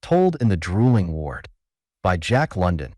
Told in the Drooling Ward by Jack London.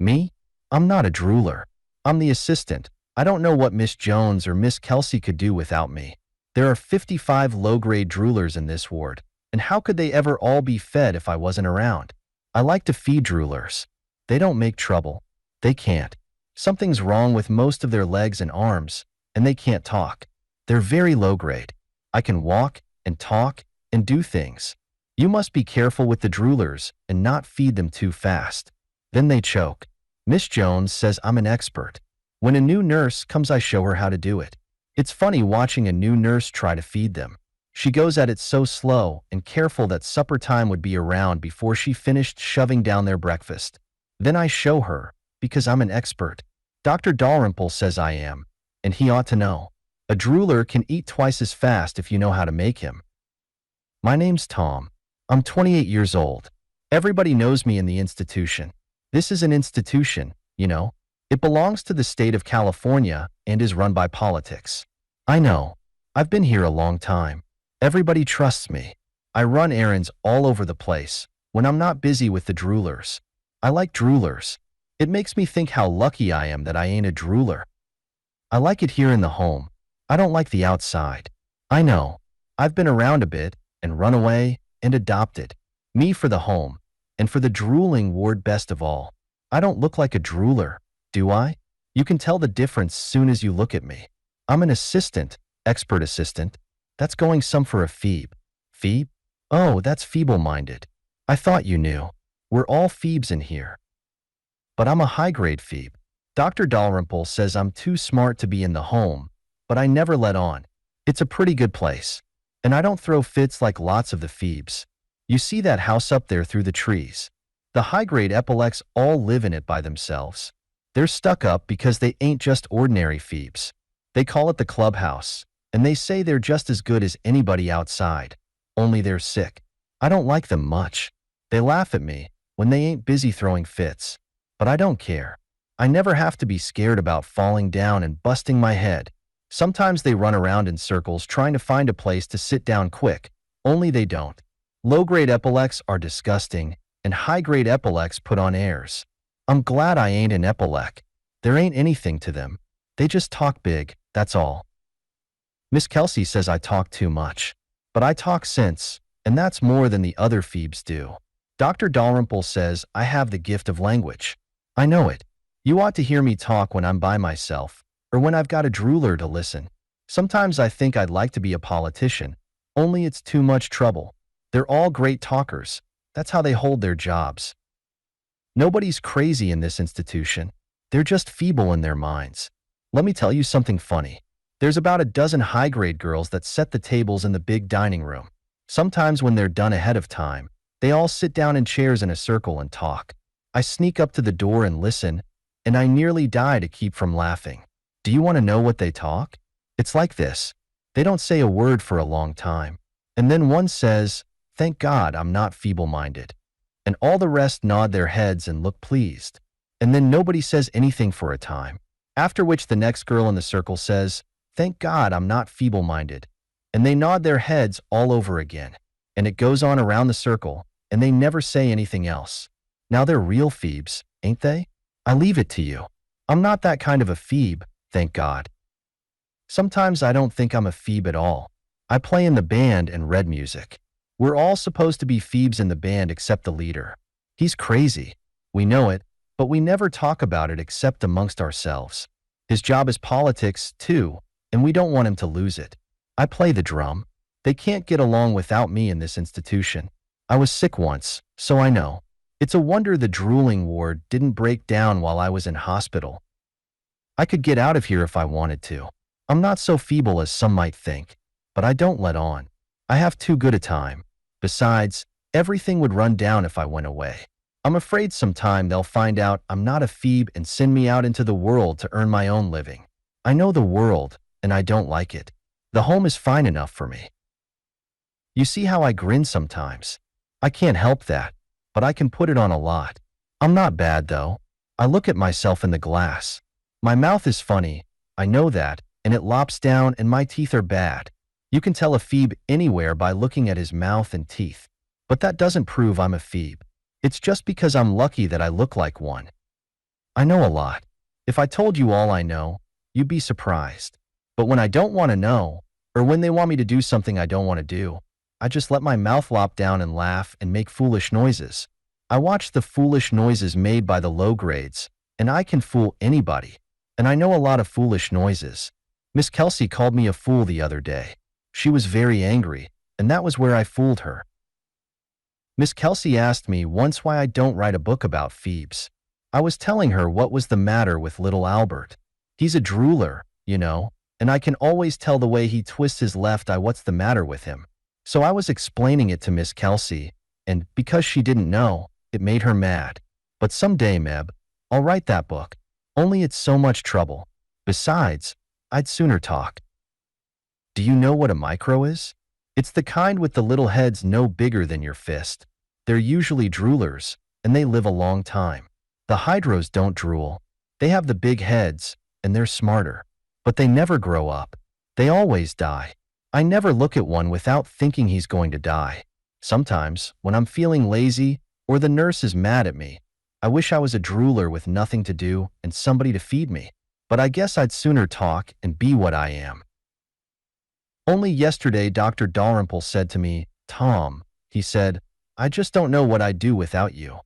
Me? I'm not a drooler. I'm the assistant. I don't know what Miss Jones or Miss Kelsey could do without me. There are 55 low-grade droolers in this ward, and how could they ever all be fed if I wasn't around? I like to feed droolers. They don't make trouble. They can't. Something's wrong with most of their legs and arms, and they can't talk. They're very low-grade. I can walk and talk and do things. You must be careful with the droolers and not feed them too fast. Then they choke. Miss Jones says I'm an expert. When a new nurse comes, I show her how to do it. It's funny watching a new nurse try to feed them. She goes at it so slow and careful that supper time would be around before she finished shoving down their breakfast. Then I show her, because I'm an expert. Dr. Dalrymple says I am, and he ought to know. A drooler can eat twice as fast if you know how to make him. My name's Tom. I'm 28 years old. Everybody knows me in the institution. This is an institution, you know. It belongs to the state of California and is run by politics. I know. I've been here a long time. Everybody trusts me. I run errands all over the place when I'm not busy with the droolers. I like droolers. It makes me think how lucky I am that I ain't a drooler. I like it here in the home. I don't like the outside. I know. I've been around a bit and run away and adopted. Me for the home, and for the Drooling Ward best of all. I don't look like a drooler, do I? You can tell the difference soon as you look at me. I'm an assistant, expert assistant. That's going some for a phoebe. Phoebe? Oh, that's feeble-minded. I thought you knew. We're all phoebes in here. But I'm a high-grade phoebe. Dr. Dalrymple says I'm too smart to be in the home, but I never let on. It's a pretty good place. And I don't throw fits like lots of the phoebes. You see that house up there through the trees? The high-grade epilecs all live in it by themselves. They're stuck up because they ain't just ordinary phoebes. They call it the clubhouse, and they say they're just as good as anybody outside, only they're sick. I don't like them much. They laugh at me when they ain't busy throwing fits. But I don't care. I never have to be scared about falling down and busting my head. Sometimes they run around in circles trying to find a place to sit down quick, only they don't. Low-grade epilecs are disgusting, and high-grade epilecs put on airs. I'm glad I ain't an epilec. There ain't anything to them. They just talk big, that's all. Miss Kelsey says I talk too much. But I talk sense, and that's more than the other phoebes do. Dr. Dalrymple says I have the gift of language. I know it. You ought to hear me talk when I'm by myself, or when I've got a drooler to listen. Sometimes I think I'd like to be a politician, only it's too much trouble. They're all great talkers. That's how they hold their jobs. Nobody's crazy in this institution. They're just feeble in their minds. Let me tell you something funny. There's about a dozen high-grade girls that set the tables in the big dining room. Sometimes when they're done ahead of time, they all sit down in chairs in a circle and talk. I sneak up to the door and listen, and I nearly die to keep from laughing. Do you want to know what they talk? It's like this. They don't say a word for a long time. And then one says, "Thank God I'm not feeble-minded." And all the rest nod their heads and look pleased. And then nobody says anything for a time. After which the next girl in the circle says, "Thank God I'm not feeble-minded." And they nod their heads all over again. And it goes on around the circle, and they never say anything else. Now they're real phoebes, ain't they? I leave it to you. I'm not that kind of a phoebe, thank God. Sometimes I don't think I'm a phoebe at all. I play in the band and read music. We're all supposed to be phoebes in the band except the leader. He's crazy. We know it, but we never talk about it except amongst ourselves. His job is politics, too, and we don't want him to lose it. I play the drum. They can't get along without me in this institution. I was sick once, so I know. It's a wonder the Drooling Ward didn't break down while I was in hospital. I could get out of here if I wanted to. I'm not so feeble as some might think, but I don't let on. I have too good a time. Besides, everything would run down if I went away. I'm afraid sometime they'll find out I'm not a phoebe and send me out into the world to earn my own living. I know the world, and I don't like it. The home is fine enough for me. You see how I grin sometimes? I can't help that, but I can put it on a lot. I'm not bad, though. I look at myself in the glass. My mouth is funny, I know that, and it lops down and my teeth are bad. You can tell a phoebe anywhere by looking at his mouth and teeth. But that doesn't prove I'm a Phoebe. It's just because I'm lucky that I look like one. I know a lot. If I told you all I know, you'd be surprised. But when I don't want to know, or when they want me to do something I don't want to do, I just let my mouth lop down and laugh and make foolish noises. I watch the foolish noises made by the low grades, and I can fool anybody. And I know a lot of foolish noises. Miss Kelsey called me a fool the other day. She was very angry, and that was where I fooled her. Miss Kelsey asked me once why I don't write a book about Phoebes. I was telling her what was the matter with little Albert. He's a drooler, you know, and I can always tell the way he twists his left eye what's the matter with him. So I was explaining it to Miss Kelsey, and because she didn't know, it made her mad. But someday, Meb, I'll write that book. Only it's so much trouble. Besides, I'd sooner talk. Do you know what a micro is? It's the kind with the little heads no bigger than your fist. They're usually droolers, and they live a long time. The hydros don't drool. They have the big heads, and they're smarter. But they never grow up. They always die. I never look at one without thinking he's going to die. Sometimes, when I'm feeling lazy, or the nurse is mad at me, I wish I was a drooler with nothing to do and somebody to feed me. But I guess I'd sooner talk and be what I am. Only yesterday Dr. Dalrymple said to me, "Tom," he said, "I just don't know what I'd do without you."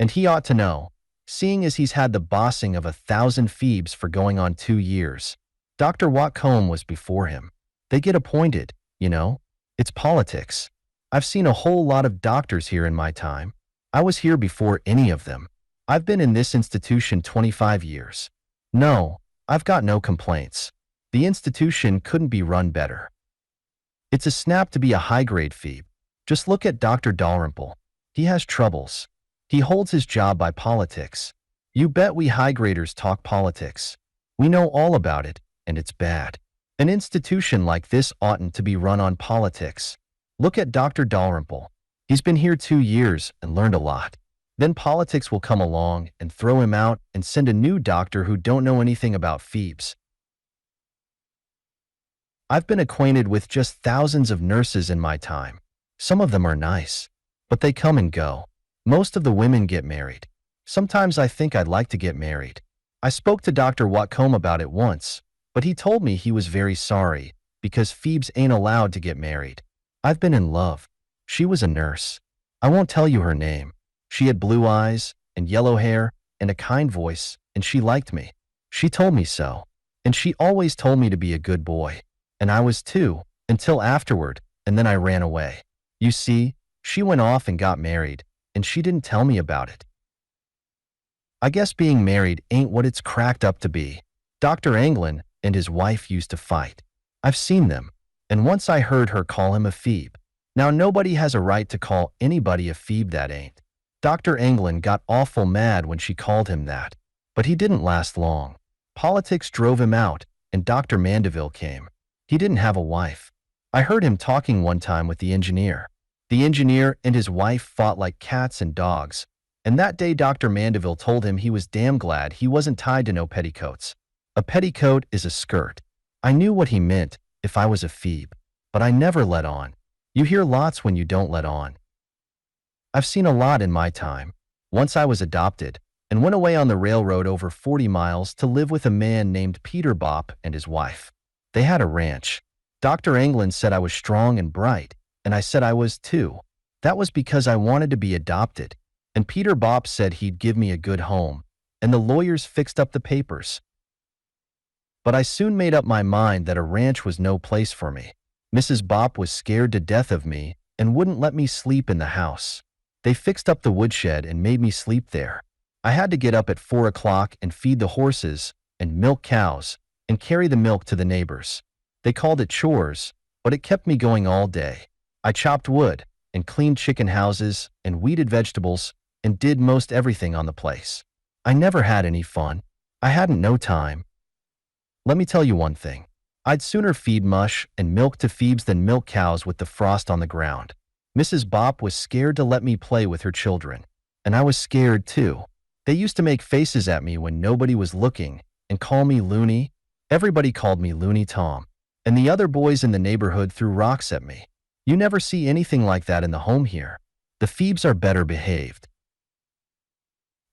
And he ought to know, seeing as he's had the bossing of 1,000 Phoebes for going on 2 years. Dr. Watcombe was before him. They get appointed, you know. It's politics. I've seen a whole lot of doctors here in my time. I was here before any of them. I've been in this institution 25 years. No, I've got no complaints. The institution couldn't be run better. It's a snap to be a high-grade Phoebe. Just look at Dr. Dalrymple. He has troubles. He holds his job by politics. You bet we high-graders talk politics. We know all about it, and it's bad. An institution like this oughtn't to be run on politics. Look at Dr. Dalrymple. He's been here 2 years and learned a lot. Then politics will come along and throw him out and send a new doctor who don't know anything about Phoebes. I've been acquainted with just thousands of nurses in my time. Some of them are nice, but they come and go. Most of the women get married. Sometimes I think I'd like to get married. I spoke to Dr. Watcombe about it once, but he told me he was very sorry because Phoebes ain't allowed to get married. I've been in love. She was a nurse. I won't tell you her name. She had blue eyes and yellow hair and a kind voice, and she liked me. She told me so, and she always told me to be a good boy. And I was too, until afterward, and then I ran away. You see, she went off and got married, and she didn't tell me about it. I guess being married ain't what it's cracked up to be. Dr. Anglin and his wife used to fight. I've seen them, and once I heard her call him a Phoebe. Now nobody has a right to call anybody a Phoebe that ain't. Dr. Anglin got awful mad when she called him that, but he didn't last long. Politics drove him out, and Dr. Mandeville came. He didn't have a wife. I heard him talking one time with the engineer. The engineer and his wife fought like cats and dogs, and that day Dr. Mandeville told him he was damn glad he wasn't tied to no petticoats. A petticoat is a skirt. I knew what he meant if I was a Phoebe, but I never let on. You hear lots when you don't let on. I've seen a lot in my time. Once I was adopted and went away on the railroad over 40 miles to live with a man named Peter Bopp and his wife. They had a ranch. Dr. Anglin said I was strong and bright, and I said I was too. That was because I wanted to be adopted, and Peter Bopp said he'd give me a good home, and the lawyers fixed up the papers. But I soon made up my mind that a ranch was no place for me. Mrs. Bopp was scared to death of me and wouldn't let me sleep in the house. They fixed up the woodshed and made me sleep there. I had to get up at 4 o'clock and feed the horses and milk cows and carry the milk to the neighbors. They called it chores, but it kept me going all day. I chopped wood and cleaned chicken houses and weeded vegetables and did most everything on the place. I never had any fun. I hadn't no time. Let me tell you one thing. I'd sooner feed mush and milk to Phoebes than milk cows with the frost on the ground. Mrs. Bopp was scared to let me play with her children, and I was scared too. They used to make faces at me when nobody was looking and call me loony. Everybody called me Loony Tom, and the other boys in the neighborhood threw rocks at me. You never see anything like that in the home here. The Phoebes are better behaved.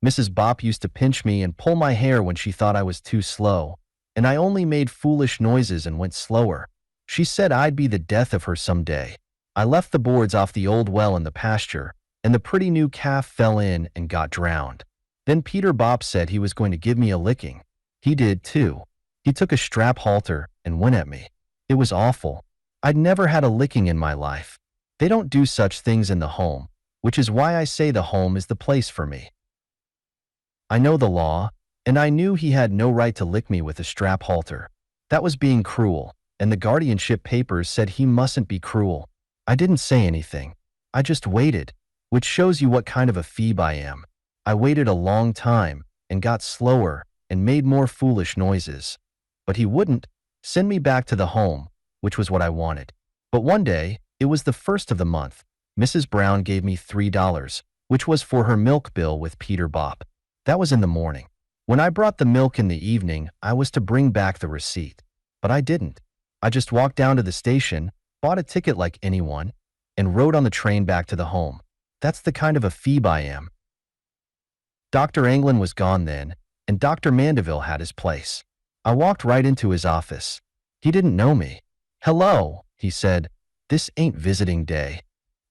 Mrs. Bopp used to pinch me and pull my hair when she thought I was too slow, and I only made foolish noises and went slower. She said I'd be the death of her some day. I left the boards off the old well in the pasture, and the pretty new calf fell in and got drowned. Then Peter Bopp said he was going to give me a licking. He did, too. He took a strap halter and went at me. It was awful. I'd never had a licking in my life. They don't do such things in the home, which is why I say the home is the place for me. I know the law, and I knew he had no right to lick me with a strap halter. That was being cruel, and the guardianship papers said he mustn't be cruel. I didn't say anything. I just waited, which shows you what kind of a Phoebe I am. I waited a long time and got slower and made more foolish noises. But he wouldn't send me back to the home, which was what I wanted. But one day, it was the first of the month, Mrs. Brown gave me $3, which was for her milk bill with Peter Bopp. That was in the morning. When I brought the milk in the evening, I was to bring back the receipt. But I didn't. I just walked down to the station, bought a ticket like anyone, and rode on the train back to the home. That's the kind of a Phoebe I am. Dr. Anglin was gone then, and Dr. Mandeville had his place. I walked right into his office. He didn't know me. "Hello," he said. "This ain't visiting day."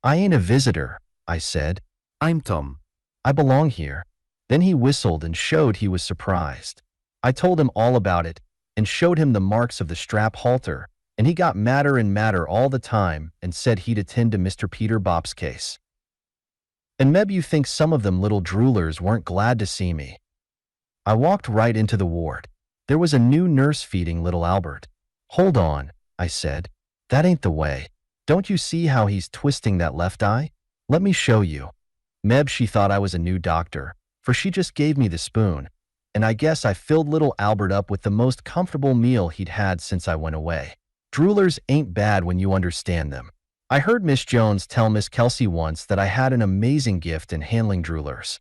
"I ain't a visitor," I said. "I'm Tom. "I belong here." Then he whistled and showed he was surprised. I told him all about it and showed him the marks of the strap halter, and he got madder and madder all the time and said he'd attend to Mr. Peter Bopp's case. And maybe you think some of them little droolers weren't glad to see me. I walked right into the ward. There was a new nurse feeding little Albert. "Hold on," I said. "That ain't the way. Don't you see how he's twisting that left eye? Let me show you." Meb, she thought I was a new doctor, for she just gave me the spoon, and I guess I filled little Albert up with the most comfortable meal he'd had since I went away. Droolers ain't bad when you understand them. I heard Miss Jones tell Miss Kelsey once that I had an amazing gift in handling droolers.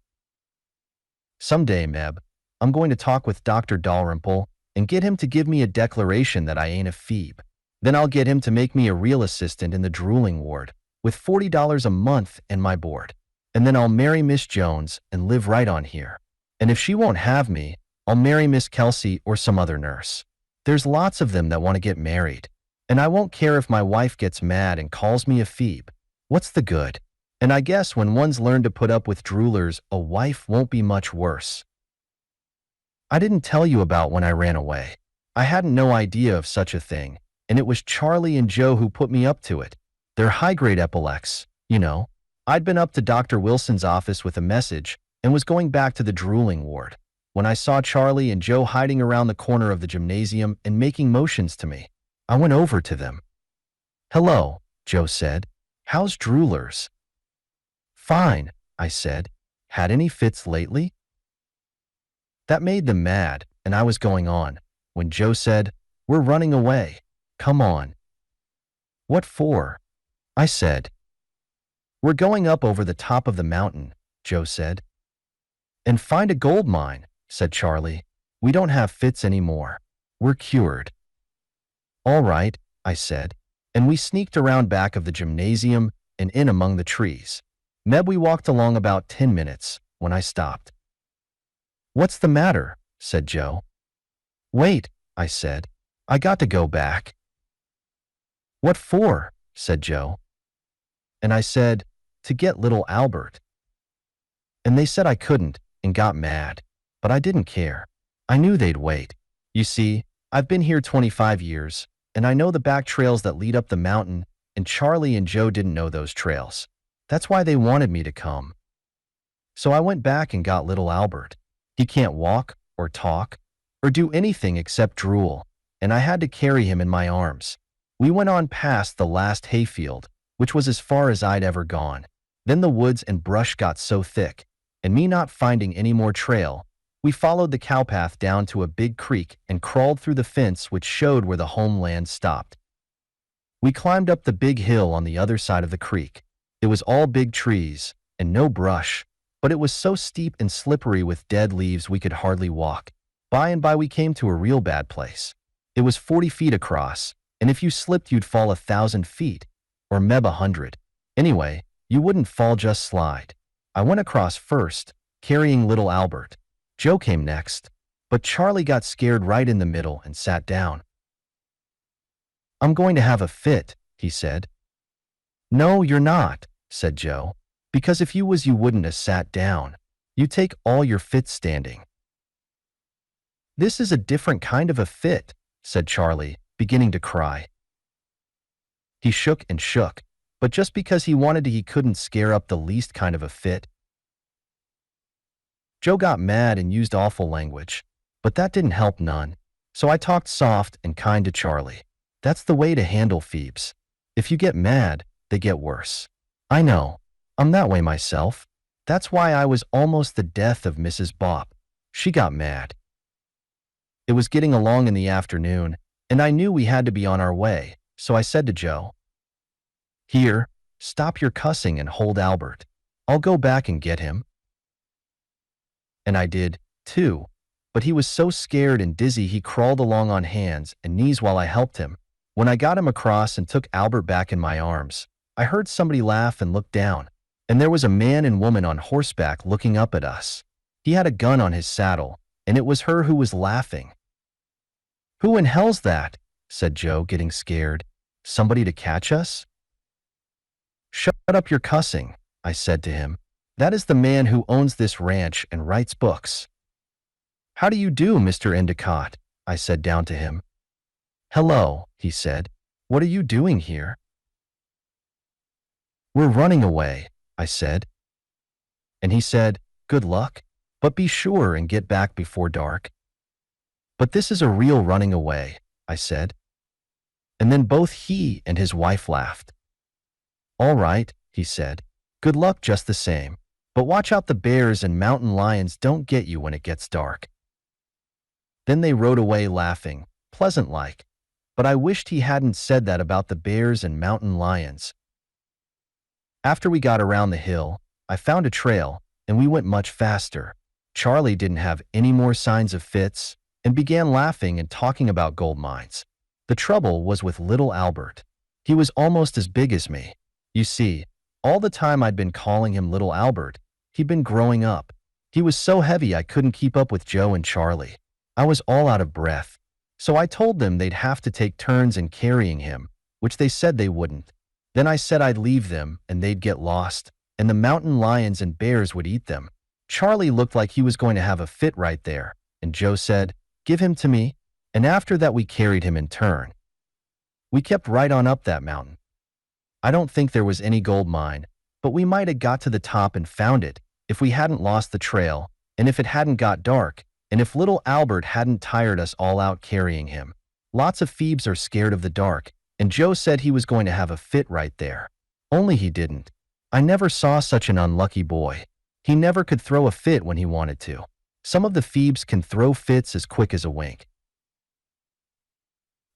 Someday, Meb, I'm going to talk with Dr. Dalrymple and get him to give me a declaration that I ain't a Phoebe. Then I'll get him to make me a real assistant in the Drooling Ward with $40 a month and my board. And then I'll marry Miss Jones and live right on here. And if she won't have me, I'll marry Miss Kelsey or some other nurse. There's lots of them that want to get married. And I won't care if my wife gets mad and calls me a Phoebe. What's the good? And I guess when one's learned to put up with droolers, a wife won't be much worse. I didn't tell you about when I ran away. I hadn't no idea of such a thing, and it was Charlie and Joe who put me up to it. They're high-grade epilecs, you know. I'd been up to Dr. Wilson's office with a message and was going back to the Drooling Ward when I saw Charlie and Joe hiding around the corner of the gymnasium and making motions to me. I went over to them. "Hello," Joe said. "How's droolers?" "Fine," I said. "Had any fits lately?" That made them mad, and I was going on, when Joe said, "We're running away. Come on." "What for?" I said. "We're going up over the top of the mountain," Joe said. "And find a gold mine," said Charlie. "We don't have fits anymore. We're cured." "All right," I said, and we sneaked around back of the gymnasium and in among the trees. Meb, we walked along about 10 minutes when I stopped. "What's the matter?" said Joe. "Wait," I said. "I got to go back." "What for?" said Joe. And I said, "To get little Albert." And they said I couldn't and got mad, but I didn't care. I knew they'd wait. You see, I've been here 25 years, and I know the back trails that lead up the mountain, and Charlie and Joe didn't know those trails. That's why they wanted me to come. So I went back and got little Albert. He can't walk or talk or do anything except drool, and I had to carry him in my arms. We went on past the last hayfield, which was as far as I'd ever gone. Then the woods and brush got so thick, and me not finding any more trail, we followed the cowpath down to a big creek and crawled through the fence which showed where the homeland stopped. We climbed up the big hill on the other side of the creek. It was all big trees and no brush, but it was so steep and slippery with dead leaves we could hardly walk. By and by we came to a real bad place. It was 40 feet across, and if you slipped you'd fall 1,000 feet, or maybe 100. Anyway, You wouldn't fall, just slide. I went across first, carrying little Albert. Joe came next, but Charlie got scared right in the middle and sat down. I'm going to have a fit, he said. No, you're not, said Joe, because if you was, you wouldn't have sat down. You take all your fits standing. This is a different kind of a fit, said Charlie, beginning to cry. He shook and shook, but just because he wanted to, he couldn't scare up the least kind of a fit. Joe got mad and used awful language, but that didn't help none, so I talked soft and kind to Charlie. That's the way to handle Phoebes. If you get mad, they get worse. I know. I'm that way myself. That's why I was almost the death of Mrs. Bopp. She got mad. It was getting along in the afternoon, and I knew we had to be on our way, so I said to Joe, Here, stop your cussing and hold Albert. I'll go back and get him. And I did, too, but he was so scared and dizzy he crawled along on hands and knees while I helped him. When I got him across and took Albert back in my arms, I heard somebody laugh and look down, and there was a man and woman on horseback looking up at us. He had a gun on his saddle, and it was her who was laughing. Who in hell's that? Said Joe, getting scared. Somebody to catch us? Shut up your cussing, I said to him. That is the man who owns this ranch and writes books. How do you do, Mr. Endicott? I said down to him. Hello, he said. What are you doing here? We're running away, I said. And he said, Good luck, but be sure and get back before dark. But this is a real running away, I said. And then both he and his wife laughed. All right, he said. Good luck just the same, but watch out the bears and mountain lions don't get you when it gets dark. Then they rode away laughing, pleasant-like, but I wished he hadn't said that about the bears and mountain lions. After we got around the hill, I found a trail, and we went much faster. Charlie didn't have any more signs of fits and began laughing and talking about gold mines. The trouble was with little Albert. He was almost as big as me. You see, all the time I'd been calling him little Albert, he'd been growing up. He was so heavy I couldn't keep up with Joe and Charlie. I was all out of breath, so I told them they'd have to take turns in carrying him, which they said they wouldn't. Then I said I'd leave them and they'd get lost, and the mountain lions and bears would eat them. Charlie looked like he was going to have a fit right there, and Joe said, Give him to me, and after that we carried him in turn. We kept right on up that mountain. I don't think there was any gold mine, but we might have got to the top and found it if we hadn't lost the trail, and if it hadn't got dark, and if little Albert hadn't tired us all out carrying him. Lots of Phoebes are scared of the dark, and Joe said he was going to have a fit right there. Only he didn't. I never saw such an unlucky boy. He never could throw a fit when he wanted to. Some of the Phoebes can throw fits as quick as a wink.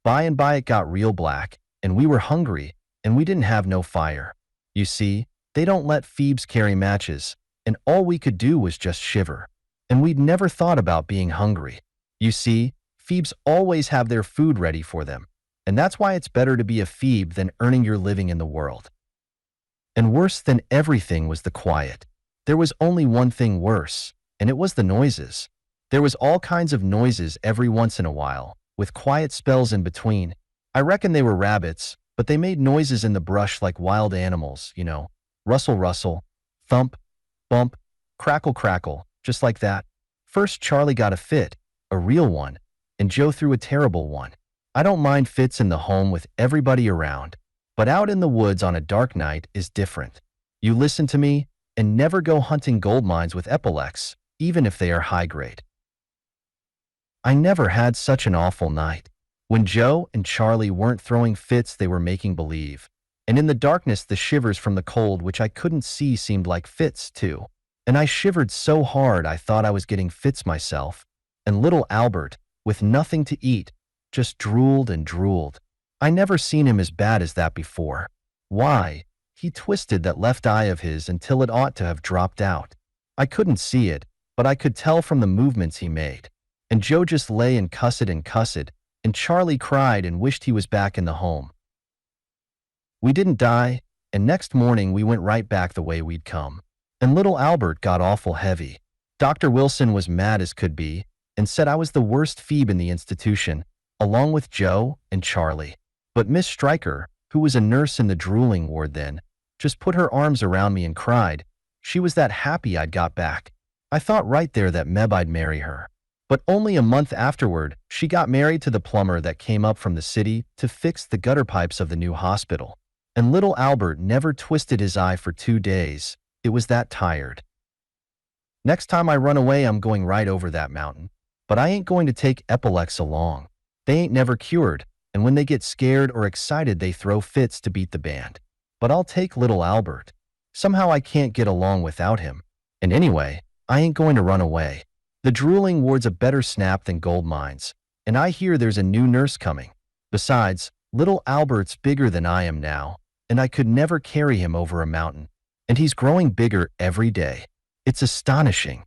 By and by it got real black, and we were hungry, and we didn't have no fire. You see, they don't let Phoebes carry matches, and all we could do was just shiver. And we'd never thought about being hungry. You see, Phoebes always have their food ready for them, and that's why it's better to be a Phoebe than earning your living in the world. And worse than everything was the quiet. There was only one thing worse, and it was the noises. There was all kinds of noises every once in a while, with quiet spells in between. I reckon they were rabbits, but they made noises in the brush like wild animals, you know. Rustle, rustle, thump, bump, crackle, crackle, just like that. First Charlie got a fit, a real one, and Joe threw a terrible one. I don't mind fits in the home with everybody around, but out in the woods on a dark night is different. You listen to me, and never go hunting gold mines with epilecs, even if they are high grade. I never had such an awful night. When Joe and Charlie weren't throwing fits, they were making believe. And in the darkness, the shivers from the cold, which I couldn't see, seemed like fits too. And I shivered so hard I thought I was getting fits myself. And little Albert, with nothing to eat, just drooled and drooled. I never seen him as bad as that before. Why, he twisted that left eye of his until it ought to have dropped out. I couldn't see it, but I could tell from the movements he made. And Joe just lay and cussed, and Charlie cried and wished he was back in the home. We didn't die, and next morning we went right back the way we'd come. And little Albert got awful heavy. Dr. Wilson was mad as could be and said I was the worst Phoebe in the institution, along with Joe and Charlie. But Miss Stryker, who was a nurse in the drooling ward then, just put her arms around me and cried. She was that happy I'd got back. I thought right there that maybe I'd marry her. But only a month afterward, she got married to the plumber that came up from the city to fix the gutter pipes of the new hospital. And little Albert never twisted his eye for 2 days. It was that tired. Next time I run away, I'm going right over that mountain. But I ain't going to take epilecs along. They ain't never cured, and when they get scared or excited, they throw fits to beat the band. But I'll take little Albert. Somehow I can't get along without him. And anyway, I ain't going to run away. The drooling ward's a better snap than gold mines, and I hear there's a new nurse coming. Besides, little Albert's bigger than I am now, and I could never carry him over a mountain. And he's growing bigger every day. It's astonishing.